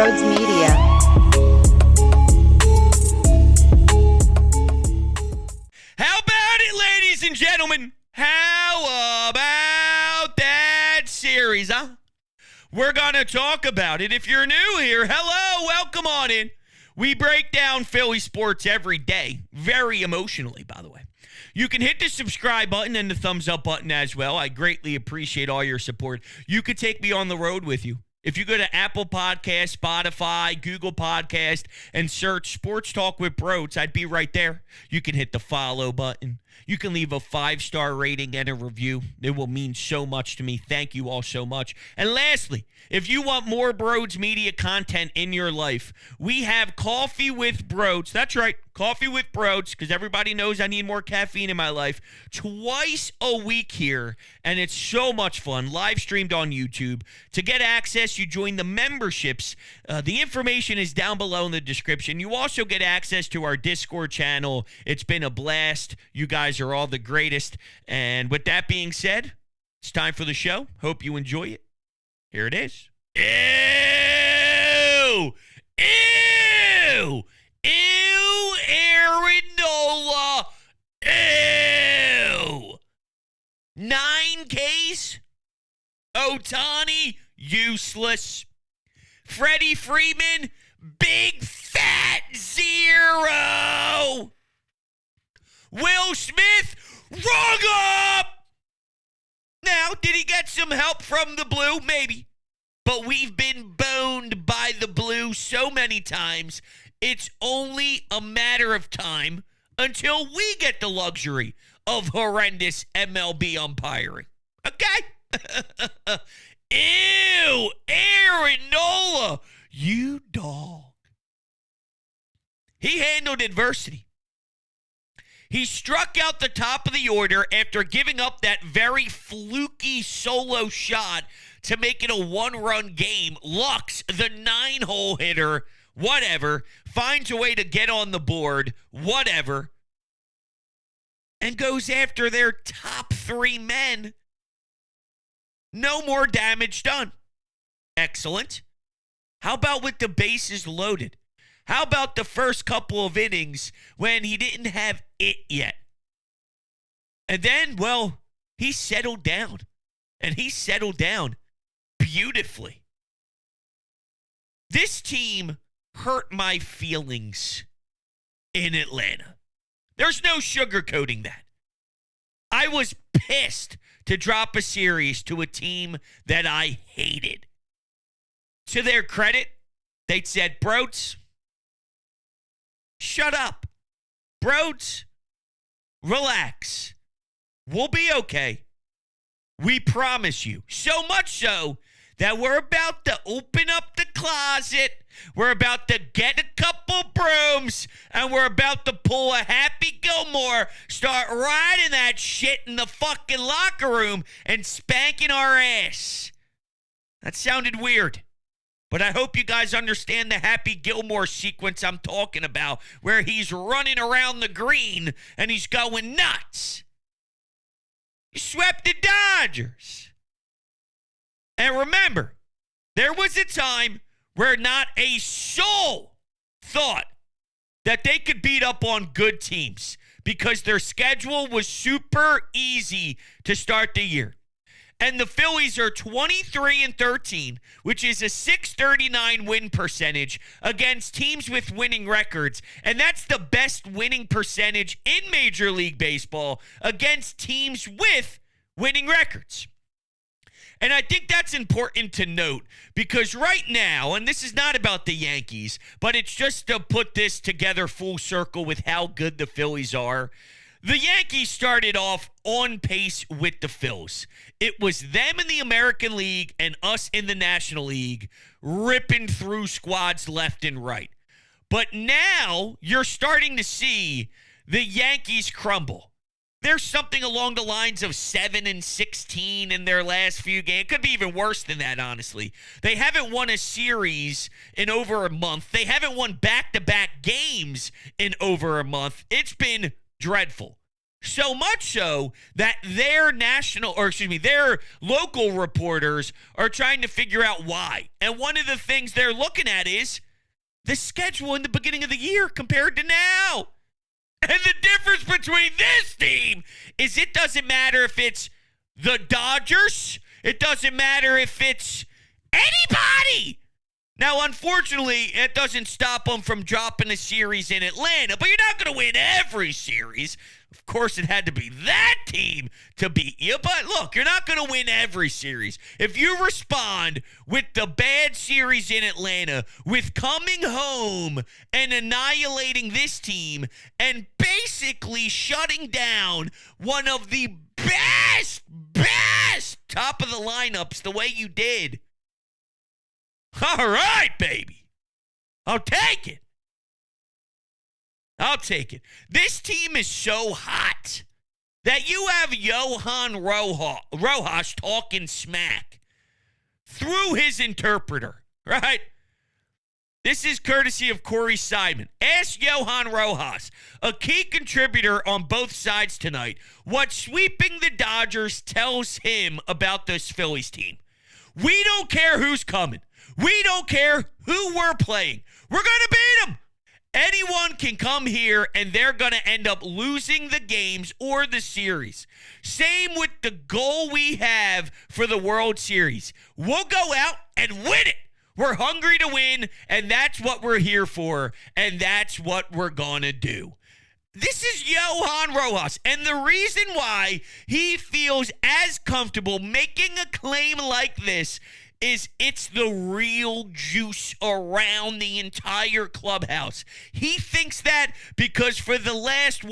Broads Media. How about it, ladies and gentlemen? How about that series, huh? We're going to talk about it. If you're new here, hello, welcome on in. We break down Philly sports every day, very emotionally, by the way. You can hit the subscribe button and the thumbs up button as well. I greatly appreciate all your support. You could take me on the road with you. If you go to Apple Podcast, Spotify, Google Podcast, and search Sports Talk with Broads, I'd be right there. You can hit the follow button. You can leave a 5-star rating and a review. It will mean so much to me. Thank you all so much. And lastly, if you want more Broads Media content in your life, we have Coffee with Broads. That's right, Coffee with Broads, because everybody knows I need more caffeine in my life. Twice a week here, and it's so much fun. Live streamed on YouTube. To get access, you join the memberships. The information is down below in the description. You also get access to our Discord channel. It's been a blast. You guys are all the greatest. And with that being said, it's time for the show. Hope you enjoy it. Here it is. Ew! Ew! Ew, Aaron Nola. Ew. 9 Ks. Otani, useless. Freddie Freeman, big fat 0. Will Smith, rung up. Now, did he get some help from the blue? Maybe. But we've been boned by the blue so many times, it's only a matter of time until we get the luxury of horrendous MLB umpiring. Okay? Ew, Aaron Nola, you dog. He handled adversity. He struck out the top of the order after giving up that very fluky solo shot to make it a 1-run game. Lux, the 9-hole hitter, whatever, finds a way to get on the board, whatever, and goes after their top 3 men. No more damage done. Excellent. How about with the bases loaded? How about the first couple of innings when he didn't have it yet? And then, well, he settled down. And he settled down beautifully. This team hurt my feelings in Atlanta. There's no sugarcoating that. I was pissed to drop a series to a team that I hated. To their credit, they said, Broads, shut up. Broads, relax. We'll be okay. We promise you. So much so that we're about to open up the closet. We're about to get a couple brooms, and we're about to pull a Happy Gilmore, start riding that shit in the fucking locker room and spanking our ass. That sounded weird. But I hope you guys understand the Happy Gilmore sequence I'm talking about, where he's running around the green and he's going nuts. He swept the Dodgers. And remember, there was a time where not a soul thought that they could beat up on good teams because their schedule was super easy to start the year. And the Phillies are 23-13, which is a .639 win percentage against teams with winning records. And that's the best winning percentage in Major League Baseball against teams with winning records. And I think that's important to note because right now, and this is not about the Yankees, but it's just to put this together full circle with how good the Phillies are. The Yankees started off on pace with the Phils. It was them in the American League and us in the National League ripping through squads left and right. But now you're starting to see the Yankees crumble. There's something along the lines of 7-16 in their last few games. It could be even worse than that, honestly. They haven't won a series in over a month. They haven't won back-to-back games in over a month. It's been dreadful. So much so that their their local reporters are trying to figure out why. And one of the things they're looking at is the schedule in the beginning of the year compared to now. And the difference between this team is it doesn't matter if it's the Dodgers. It doesn't matter if it's anybody. Now, unfortunately, it doesn't stop them from dropping a series in Atlanta, but you're not going to win every series. Of course, it had to be that team to beat you, but look, you're not going to win every series. If you respond with the bad series in Atlanta, with coming home and annihilating this team and basically shutting down one of the best top of the lineups the way you did, all right, baby. I'll take it. I'll take it. This team is so hot that you have Johan Rojas talking smack through his interpreter, right? This is courtesy of Corey Simon. Ask Johan Rojas, a key contributor on both sides tonight, what sweeping the Dodgers tells him about this Phillies team. We don't care who's coming. We don't care who we're playing. We're going to beat them. Anyone can come here and they're going to end up losing the games or the series. Same with the goal we have for the World Series. We'll go out and win it. We're hungry to win, and that's what we're here for, and that's what we're going to do. This is Johan Rojas, and the reason why he feels as comfortable making a claim like this is it's the real juice around the entire clubhouse. He thinks that because for the last,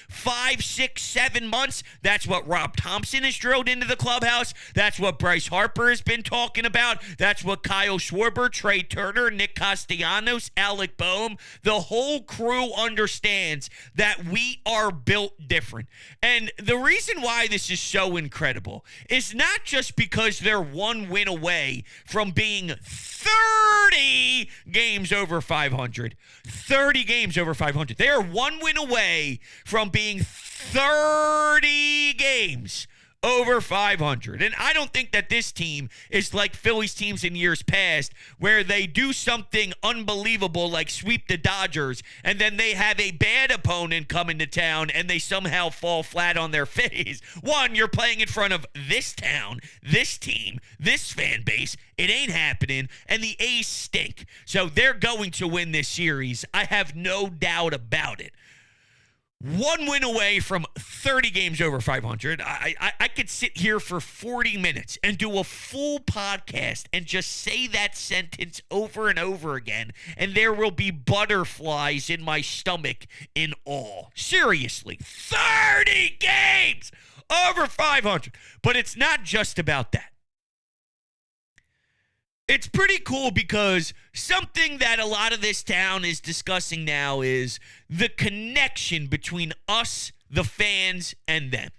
5, 6, 7 months, that's what Rob Thompson has drilled into the clubhouse. That's what Bryce Harper has been talking about. That's what Kyle Schwarber, Trea Turner, Nick Castellanos, Alec Boehm, the whole crew understands that we are built different. And the reason why this is so incredible is not just because they're one win away from being 30 games over 500. 30 games over 500. They are one win away from being 30 games over 500. And I don't think that this team is like Phillies teams in years past where they do something unbelievable like sweep the Dodgers and then they have a bad opponent come into town and they somehow fall flat on their face. One, you're playing in front of this town, this team, this fan base. It ain't happening. And the A's stink. So they're going to win this series. I have no doubt about it. One win away from 30 games over 500. I could sit here for 40 minutes and do a full podcast and just say that sentence over and over again, and there will be butterflies in my stomach in awe. Seriously, 30 games over 500. But it's not just about that. It's pretty cool because something that a lot of this town is discussing now is the connection between us, the fans, and them.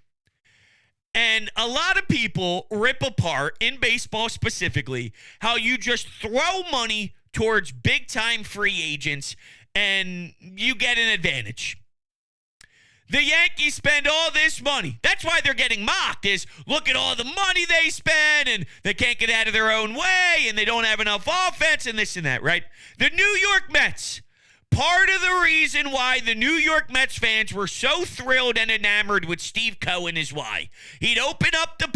And a lot of people rip apart, in baseball specifically, how you just throw money towards big-time free agents and you get an advantage. The Yankees spend all this money. That's why they're getting mocked is look at all the money they spend and they can't get out of their own way and they don't have enough offense and this and that, right? The New York Mets. Part of the reason why the New York Mets fans were so thrilled and enamored with Steve Cohen is why he'd open up the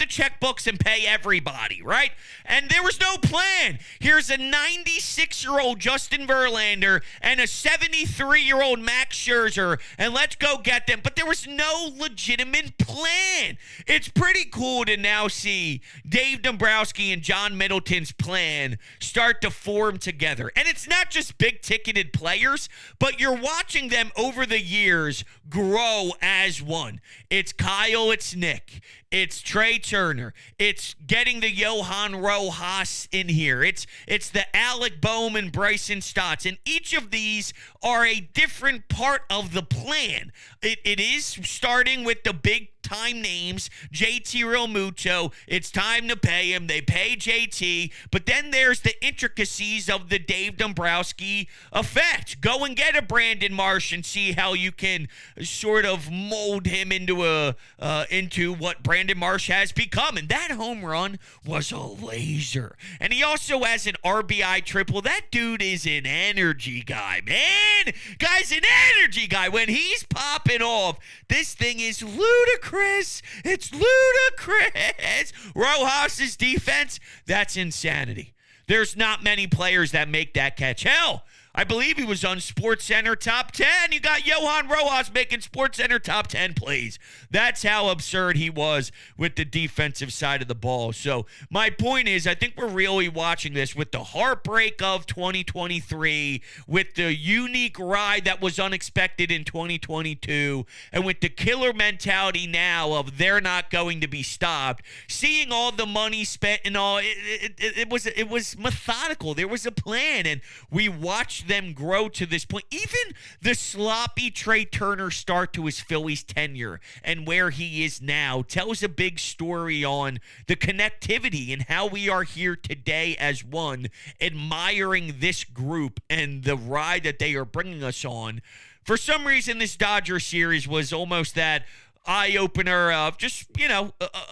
checkbooks and pay everybody, right? And there was no plan. Here's a 96-year-old Justin Verlander and a 73-year-old Max Scherzer, and let's go get them. But there was no legitimate plan. It's pretty cool to now see Dave Dombrowski and John Middleton's plan start to form together. And it's not just big-ticketed players, but you're watching them over the years grow as one. It's Kyle, it's Nick, it's Trea Turner, it's getting the Johan Rojas in here, it's the Alec Boehm and Bryson Stotts, and each of these are a different part of the plan. It is starting with the big big-time names, JT Realmuto. It's time to pay him. They pay JT. But then there's the intricacies of the Dave Dombrowski effect. Go and get a Brandon Marsh and see how you can sort of mold him into what Brandon Marsh has become. And that home run was a laser. And he also has an RBI triple. That dude is an energy guy, man. Guy's an energy guy. When he's popping off, this thing is ludicrous. It's ludicrous. Rojas' defense, that's insanity. There's not many players that make that catch. Hell, I believe he was on SportsCenter Top 10. You got Johan Rojas making SportsCenter Top 10 plays. That's how absurd he was with the defensive side of the ball. So my point is, I think we're really watching this with the heartbreak of 2023, with the unique ride that was unexpected in 2022, and with the killer mentality now of they're not going to be stopped. Seeing all the money spent and all, it was methodical. There was a plan, and we watched them grow to this point. Even the sloppy Trey Turner start to his Phillies tenure and where he is now tells a big story on the connectivity and how we are here today as one, admiring this group and the ride that they are bringing us on. For some reason, this Dodger series was almost that eye-opener of just,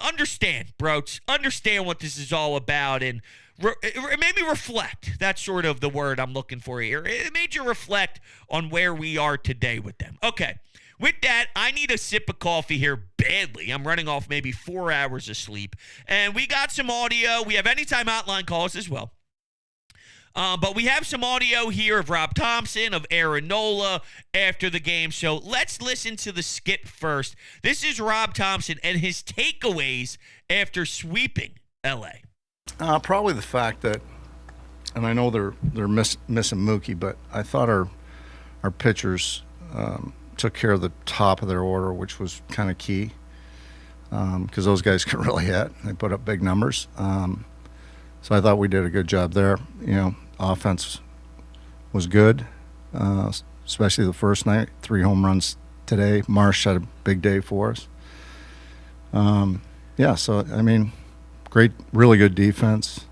understand, bro. Understand what this is all about, and it made me reflect. That's sort of the word I'm looking for here. It made you reflect on where we are today with them. Okay, with that, I need a sip of coffee here badly. I'm running off maybe 4 hours of sleep. And we got some audio. We have anytime hotline calls as well. But we have some audio here of Rob Thompson, of Aaron Nola after the game. So let's listen to the skit first. This is Rob Thompson and his takeaways after sweeping L.A. Probably the fact that, and I know they're missing Mookie, but I thought our pitchers took care of the top of their order, which was kind of key, because those guys can really hit. They put up big numbers. So I thought we did a good job there. Offense was good, especially the first night. 3 home runs today. Marsh had a big day for us. Great, really good defense.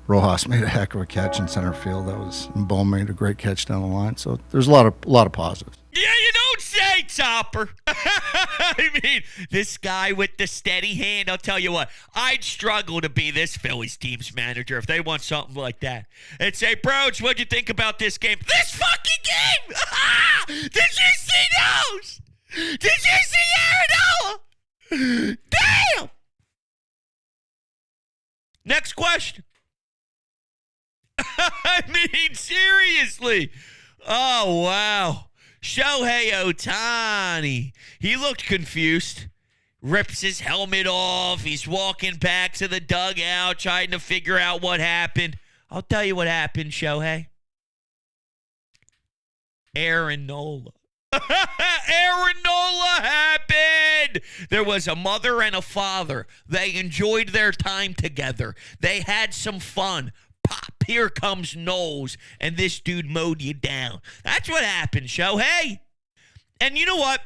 Rojas made a heck of a catch in center field. And Bohm made a great catch down the line. So there's a lot of positives. Yeah, you don't say, Topper. I mean, this guy with the steady hand, I'll tell you what, I'd struggle to be this Phillies team's manager if they want something like that. And say, Broach, what'd you think about this game? This fucking game! Did you see those? Did you see Aaron Nola? Damn! Next question. I mean, seriously. Oh, wow. Shohei Ohtani. He looked confused. Rips his helmet off. He's walking back to the dugout trying to figure out what happened. I'll tell you what happened, Shohei. Aaron Nola. Aaron Nola happened. There was a mother and a father. They enjoyed their time together. They had some fun. Pop, here comes Knowles, and this dude mowed you down. That's what happened, Shohei. And you know what?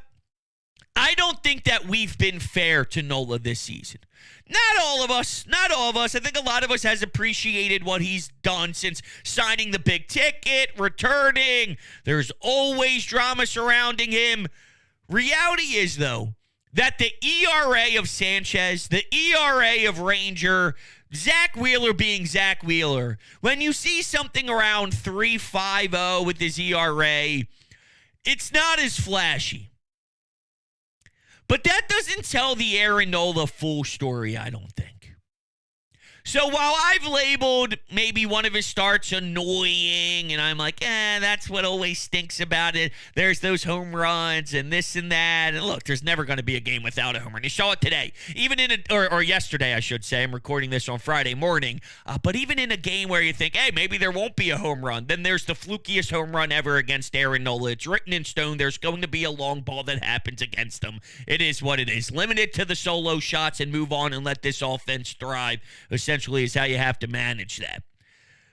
I don't think that we've been fair to Nola this season. Not all of us. I think a lot of us has appreciated what he's done since signing the big ticket, returning. There's always drama surrounding him. Reality is, though, that the ERA of Sanchez, the ERA of Ranger, Zach Wheeler being Zach Wheeler, when you see something around 3.50 with his ERA, it's not as flashy. But that doesn't tell the Aaron Nola full story, I don't think. So while I've labeled maybe one of his starts annoying, and I'm like, that's what always stinks about it. There's those home runs and this and that. And look, there's never going to be a game without a home run. You saw it today. Even in or yesterday, I should say. I'm recording this on Friday morning. But even in a game where you think, hey, maybe there won't be a home run, then there's the flukiest home run ever against Aaron Nola. It's written in stone. There's going to be a long ball that happens against him. It is what it is. Limited to the solo shots and move on and let this offense thrive. Essentially is how you have to manage that.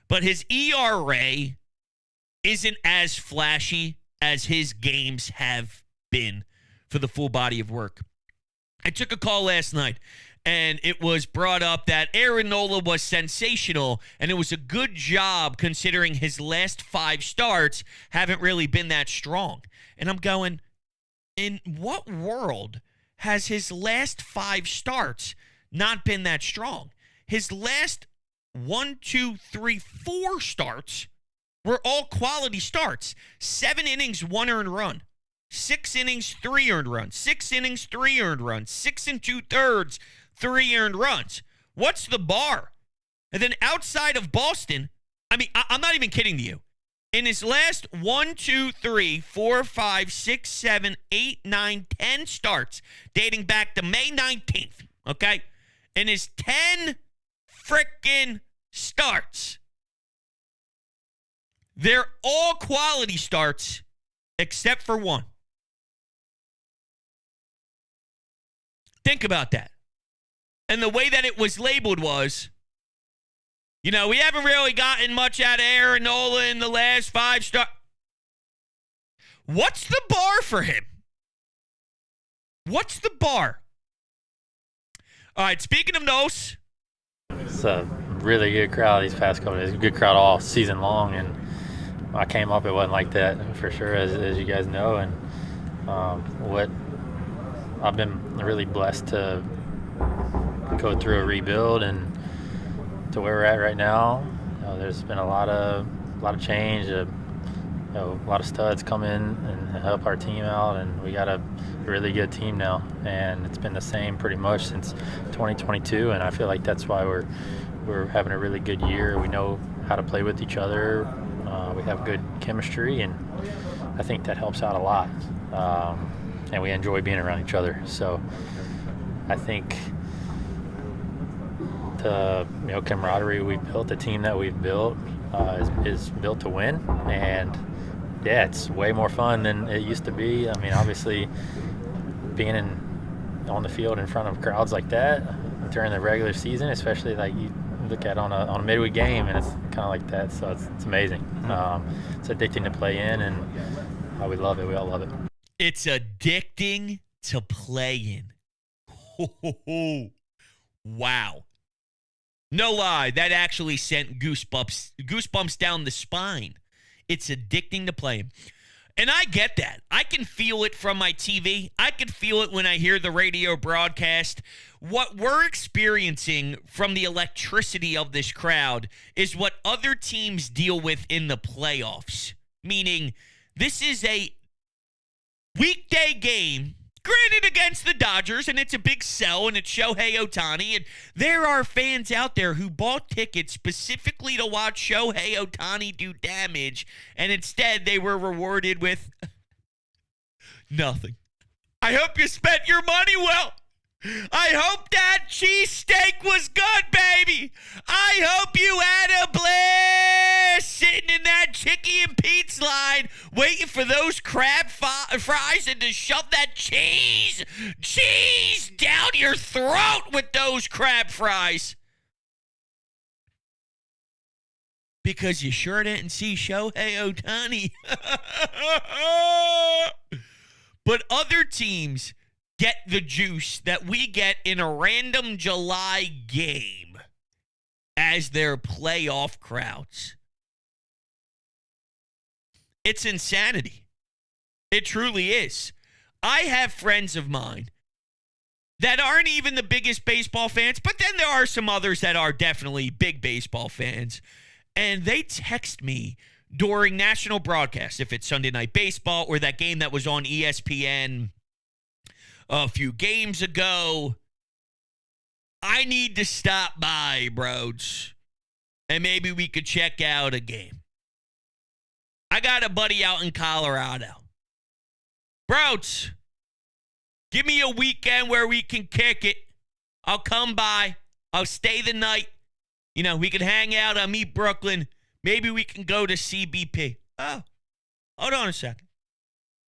But his ERA isn't as flashy as his games have been for the full body of work. I took a call last night, and it was brought up that Aaron Nola was sensational, and it was a good job considering his last 5 starts haven't really been that strong. And I'm going, in what world has his last 5 starts not been that strong? His last 1, 2, 3, 4 starts were all quality starts. 7 innings, 1 earned run. 6 innings, 3 earned runs. 6 innings, 3 earned runs. 6 2/3, 3 earned runs. What's the bar? And then outside of Boston, I mean, I'm not even kidding to you. In his last 1, 2, 3, 4, 5, 6, 7, 8, 9, 10 starts, dating back to May 19th, okay? In his 10 frickin' starts, they're all quality starts except for 1. Think about that. And the way that it was labeled was, we haven't really gotten much out of Aaron Nola in the last 5 starts. What's the bar for him? What's the bar? All right, speaking of Nos. It's a really good crowd these past couple days. A good crowd all season long, and when I came up, it wasn't like that for sure, as you guys know. And what I've been really blessed to go through a rebuild and to where we're at right now. There's been a lot of change. A lot of studs come in and help our team out, and we got a really good team now. And it's been the same pretty much since 2022, and I feel like that's why we're having a really good year. We know how to play with each other. We have good chemistry, and I think that helps out a lot. And we enjoy being around each other. So I think the camaraderie we've built, the team that we've built, is built to win. And yeah, it's way more fun than it used to be. I mean, obviously, being on the field in front of crowds like that during the regular season, especially like you look at on a midweek game, and it's kind of like that. So it's amazing. It's addicting to play in, and we love it. We all love it. It's addicting to play in. Wow. No lie, that actually sent goosebumps down the spine. It's addicting to play in. And I get that. I can feel it from my TV. I can feel it when I hear the radio broadcast. What we're experiencing from the electricity of this crowd is what other teams deal with in the playoffs. Meaning, this is a weekday game, granted against the Dodgers, and it's a big sell, and it's Shohei Ohtani, and there are fans out there who bought tickets specifically to watch Shohei Ohtani do damage, and instead they were rewarded with nothing. I hope you spent your money well. I hope that cheesesteak was good, baby. I hope you had a blast sitting in that Chicky and Pete's line waiting for those crab fries and to shove that cheese down your throat with those crab fries. Because you sure didn't see Shohei Ohtani. But other teams get the juice that we get in a random July game as their playoff crowds. It's insanity. It truly is. I have friends of mine that aren't even the biggest baseball fans, but then there are some others that are definitely big baseball fans, and they text me during national broadcasts, if it's Sunday Night Baseball or that game that was on ESPN a few games ago. I need to stop by, bros, and maybe we could check out a game. I got a buddy out in Colorado. Bros, give me a weekend where we can kick it. I'll come by. I'll stay the night. We can hang out. I'll meet Brooklyn. Maybe we can go to CBP. Oh, hold on a second.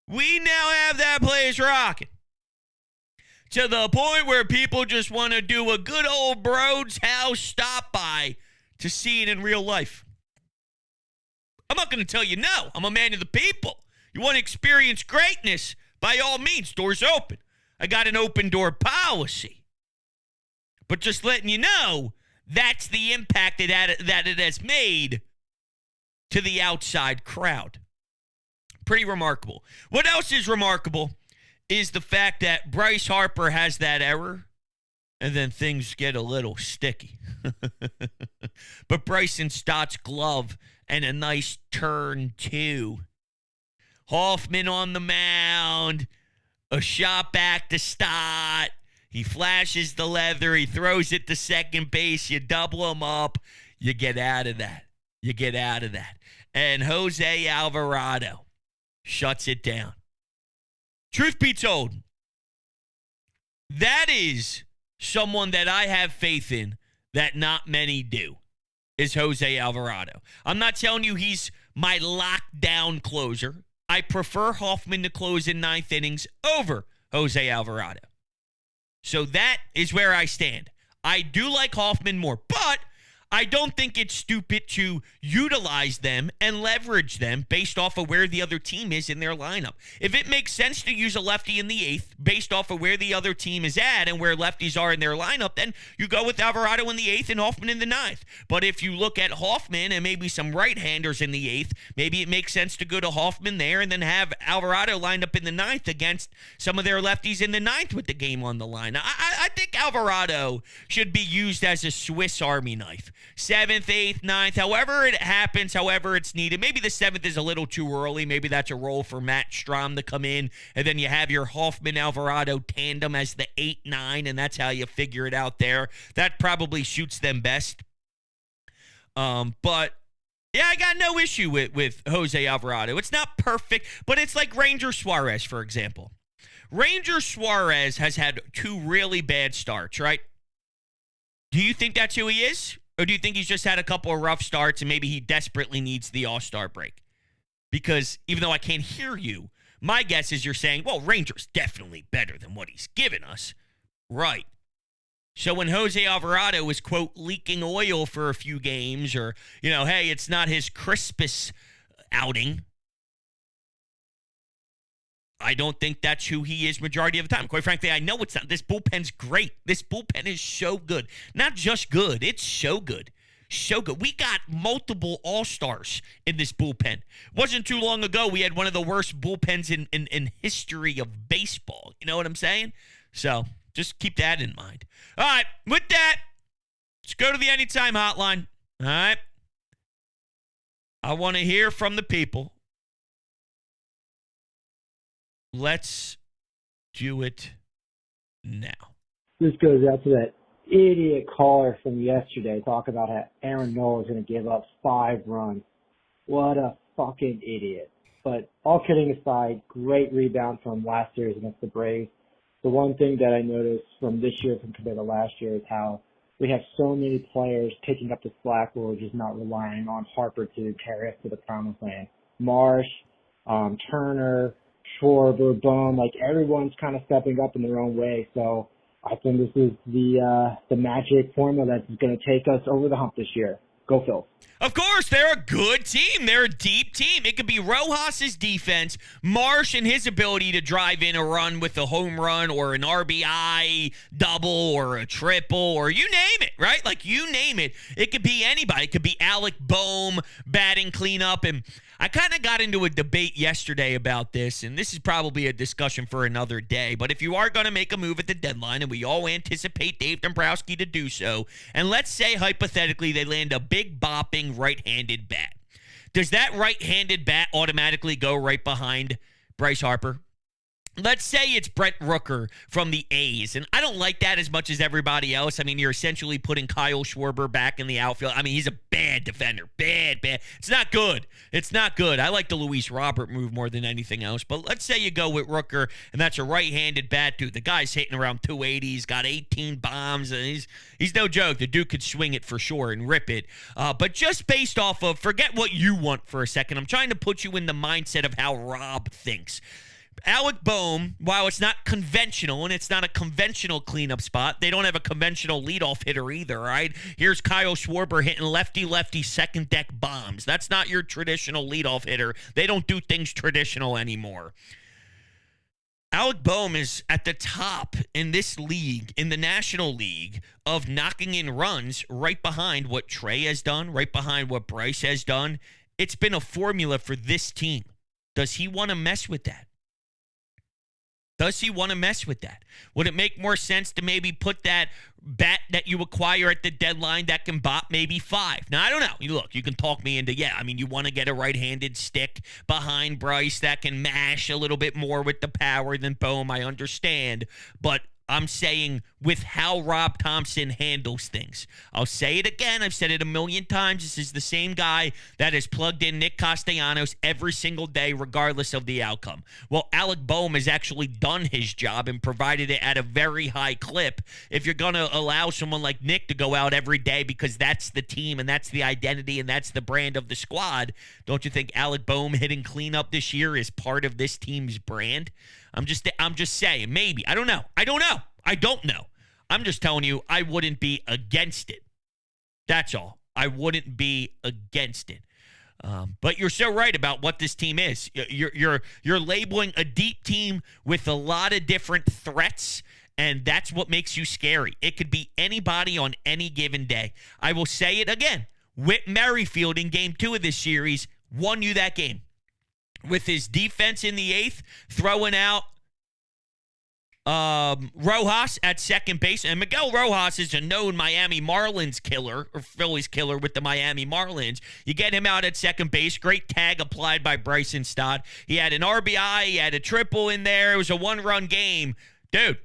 We now have that place rocking to the point where people just want to do a good old bro's house stop by to see it in real life. I'm not going to tell you no. I'm a man of the people. You want to experience greatness, by all means, doors open. I got an open door policy. But just letting you know, that's the impact that it has made to the outside crowd. Pretty remarkable. What else is remarkable is the fact that Bryce Harper has that error, and then things get a little sticky. But Bryson Stott's glove and a nice turn, too. Hoffman on the mound, a shot back to Stott. He flashes the leather. He throws it to second base. You double him up. You get out of that. And Jose Alvarado shuts it down. Truth be told, that is someone that I have faith in that not many do, is Jose Alvarado. I'm not telling you he's my lockdown closer. I prefer Hoffman to close in ninth innings over Jose Alvarado. So that is where I stand. I do like Hoffman more, but I don't think it's stupid to utilize them and leverage them based off of where the other team is in their lineup. If it makes sense to use a lefty in the eighth based off of where the other team is at and where lefties are in their lineup, then you go with Alvarado in the eighth and Hoffman in the ninth. But if you look at Hoffman and maybe some right-handers in the eighth, maybe it makes sense to go to Hoffman there and then have Alvarado lined up in the ninth against some of their lefties in the ninth with the game on the line. I think Alvarado should be used as a Swiss Army knife. 7th, 8th, 9th, however it happens, however it's needed. Maybe the 7th is a little too early. Maybe that's a role for Matt Strahm to come in, and then you have your Hoffman-Alvarado tandem as the 8-9, and that's how you figure it out there. That probably suits them best. But, yeah, I got no issue with Jose Alvarado. It's not perfect, but it's like Ranger Suarez, for example. Ranger Suarez has had 2 really bad starts, right? Do you think that's who he is? Or do you think he's just had a couple of rough starts and maybe he desperately needs the All-Star break? Because even though I can't hear you, my guess is you're saying, well, Ranger's definitely better than what he's given us. Right. So when Jose Alvarado is, quote, leaking oil for a few games or, hey, it's not his Crispus outing, I don't think that's who he is majority of the time. Quite frankly, I know it's not. This bullpen's great. This bullpen is so good. Not just good. It's so good. So good. We got multiple all-stars in this bullpen. It wasn't too long ago we had one of the worst bullpens in history of baseball. You know what I'm saying? So just keep that in mind. All right. With that, let's go to the Anytime Hotline. All right. I want to hear from the people. Let's do it now. This goes out to that idiot caller from yesterday talking about how Aaron Nola is going to give up 5 runs. What a fucking idiot. But all kidding aside, great rebound from last series against the Braves. The one thing that I noticed from this year compared to last year is how we have so many players picking up the slack where we're just not relying on Harper to carry us to the promised land. Marsh, Turner, Schwarber, Bohm, like everyone's kind of stepping up in their own way. So I think this is the magic formula that's going to take us over the hump this year. Go Phil. Of course, they're a good team. They're a deep team. It could be Rojas' defense, Marsh and his ability to drive in a run with a home run or an RBI double or a triple or you name it, right? Like you name it. It could be anybody. It could be Alec Bohm batting cleanup. And I kind of got into a debate yesterday about this, and this is probably a discussion for another day, but if you are going to make a move at the deadline, and we all anticipate Dave Dombrowski to do so, and let's say hypothetically they land a big bopping right-handed bat, does that right-handed bat automatically go right behind Bryce Harper? Let's say it's Brent Rooker from the A's, and I don't like that as much as everybody else. I mean, you're essentially putting Kyle Schwarber back in the outfield. I mean, he's a bad defender. Bad. It's not good. I like the Luis Robert move more than anything else, but let's say you go with Rooker, and that's a right-handed bat, dude. The guy's hitting around 280. He's got 18 bombs, and he's no joke. The dude could swing it for sure and rip it. But just based off of, forget what you want for a second. I'm trying to put you in the mindset of how Rob thinks. Alec Bohm, while it's not conventional and it's not a conventional cleanup spot, they don't have a conventional leadoff hitter either, right? Here's Kyle Schwarber hitting lefty second deck bombs. That's not your traditional leadoff hitter. They don't do things traditional anymore. Alec Boehm is at the top in this league, in the National League, of knocking in runs right behind what TREA has done, right behind what Bryce has done. It's been a formula for this team. Does he want to mess with that? Does he want to mess with that? Would it make more sense to maybe put that bat that you acquire at the deadline that can bop maybe 5? Now, I don't know. Look, you can talk me into, you want to get a right-handed stick behind Bryce that can mash a little bit more with the power than Boehm. I understand. But I'm saying with how Rob Thompson handles things. I'll say it again. I've said it a million times. This is the same guy that has plugged in Nick Castellanos every single day, regardless of the outcome. Well, Alec Boehm has actually done his job and provided it at a very high clip. If you're going to allow someone like Nick to go out every day because that's the team and that's the identity and that's the brand of the squad, don't you think Alec Boehm hitting cleanup this year is part of this team's brand? I'm just saying, maybe. I don't know. I don't know. I'm just telling you, I wouldn't be against it. That's all. I wouldn't be against it. But you're so right about what this team is. You're labeling a deep team with a lot of different threats, and that's what makes you scary. It could be anybody on any given day. I will say it again. Whit Merrifield in Game 2 of this series won you that game. With his defense in the 8th, throwing out Rojas at second base. And Miguel Rojas is a known Miami Marlins killer, or Phillies killer with the Miami Marlins. You get him out at second base. Great tag applied by Bryson Stott. He had an RBI. He had a triple in there. It was a one-run game. Dude,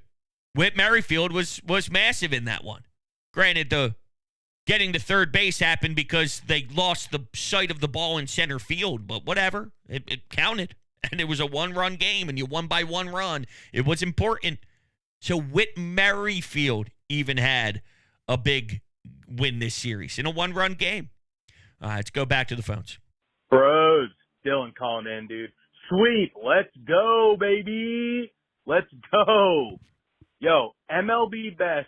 Whit Merrifield was massive in that one. Granted, the getting to third base happened because they lost the sight of the ball in center field, but whatever. It counted. And it was a one-run game, and you won by 1 run. It was important. So Whit Merrifield even had a big win this series in a 1-run game. Let's go back to the phones. Bros, Dylan calling in, dude. Sweep, let's go, baby. Let's go. Yo, MLB best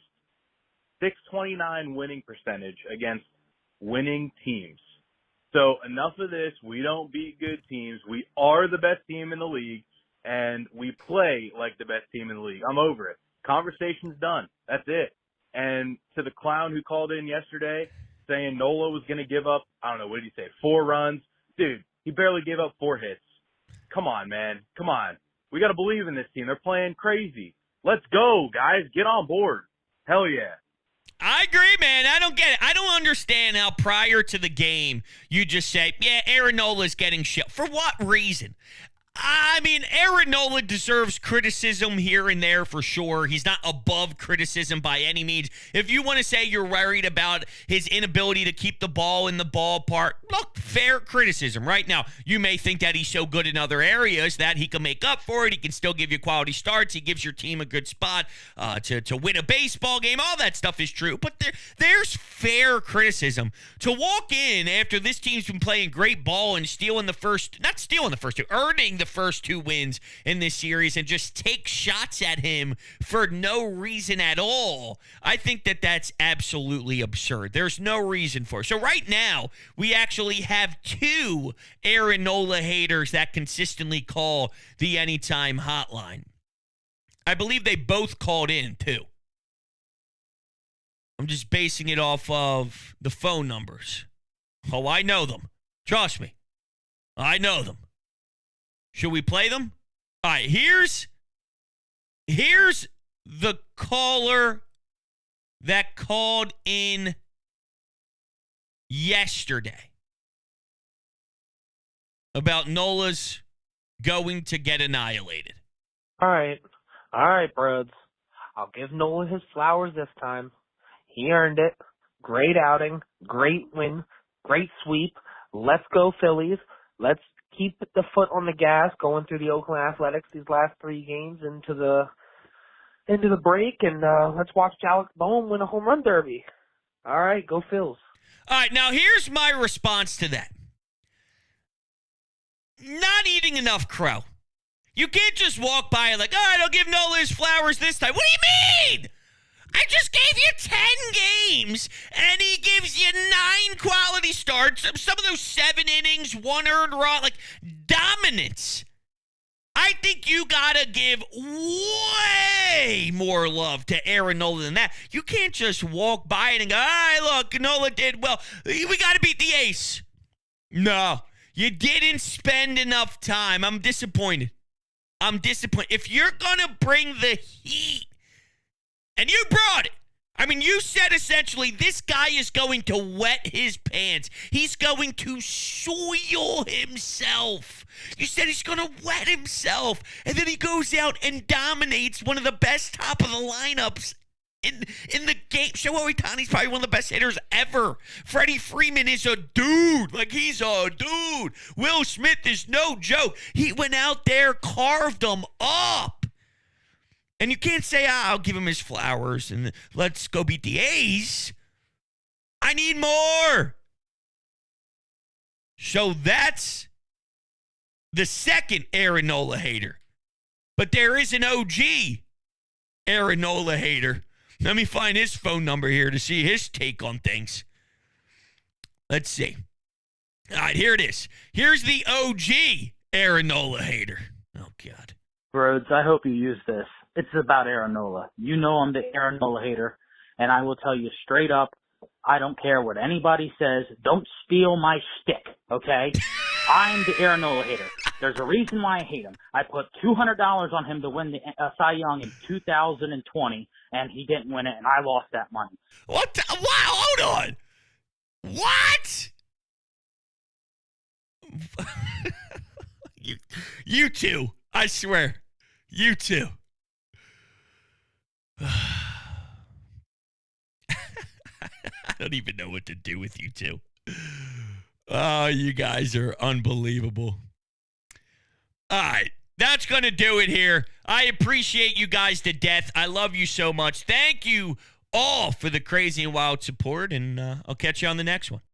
629 winning percentage against winning teams. So enough of this. We don't beat good teams. We are the best team in the league, and we play like the best team in the league. I'm over it. Conversation's done. That's it. And to the clown who called in yesterday saying Nola was going to give up, I don't know, what did he say, 4 runs? Dude, he barely gave up 4 hits. Come on, man. Come on. We got to believe in this team. They're playing crazy. Let's go, guys. Get on board. Hell yeah. I agree, man. I don't get it. I don't understand how prior to the game you just say, Aaron Nola's getting shit. For what reason? I mean, Aaron Nola deserves criticism here and there for sure. He's not above criticism by any means. If you want to say you're worried about his inability to keep the ball in the ballpark, look, fair criticism. Right now, you may think that he's so good in other areas that he can make up for it. He can still give you quality starts. He gives your team a good spot to win a baseball game. All that stuff is true. But there's fair criticism. To walk in after this team's been playing great ball and earning the first 2 wins in this series and just take shots at him for no reason at all, I think that that's absolutely absurd. There's no reason for it. So right now, we actually have 2 Aaron Nola haters that consistently call the Anytime Hotline. I believe they both called in, too. I'm just basing it off of the phone numbers. Oh, I know them. Trust me. I know them. Should we play them? All right, here's the caller that called in yesterday about Nola's going to get annihilated. All right, bros. I'll give Nola his flowers this time. He earned it. Great outing, great win, great sweep. Let's go Phillies. Let's keep the foot on the gas going through the Oakland Athletics these last 3 games into the break, and let's watch Alec Boehm win a home run derby. All right, go Phils. All right, now here's my response to that. Not eating enough crow. You can't just walk by and like, all right, I'll give Nola his flowers this time. What do you mean? I just gave you 10 games, and he gives you 9 quality starts. Some of those 7 innings, 1 earned run, like dominance. I think you got to give way more love to Aaron Nola than that. You can't just walk by it and go, all right, look, Nola did well. We got to beat the ace. No, you didn't spend enough time. I'm disappointed. If you're going to bring the heat, and you brought it. I mean, you said essentially this guy is going to wet his pants. He's going to soil himself. You said he's going to wet himself. And then he goes out and dominates one of the best top of the lineups in the game. Shohei Ohtani's probably one of the best hitters ever. Freddie Freeman is a dude. Like, he's a dude. Will Smith is no joke. He went out there, carved them up. And you can't say, I'll give him his flowers and let's go beat the A's. I need more. So that's the second Aaron Nola hater. But there is an OG Aaron Nola hater. Let me find his phone number here to see his take on things. Let's see. All right, here it is. Here's the OG Aaron Nola hater. Oh, God. Rhodes, I hope you use this. It's about Aaron Nola. You know I'm the Aaron Nola hater, and I will tell you straight up, I don't care what anybody says. Don't steal my shtick, okay? I'm the Aaron Nola hater. There's a reason why I hate him. I put $200 on him to win the Cy Young in 2020, and he didn't win it, and I lost that money. What? Wow, hold on. What? You two. I swear. You two. I don't even know what to do with you two. Oh, you guys are unbelievable. All right. That's going to do it here. I appreciate you guys to death. I love you so much. Thank you all for the crazy and wild support, and I'll catch you on the next one.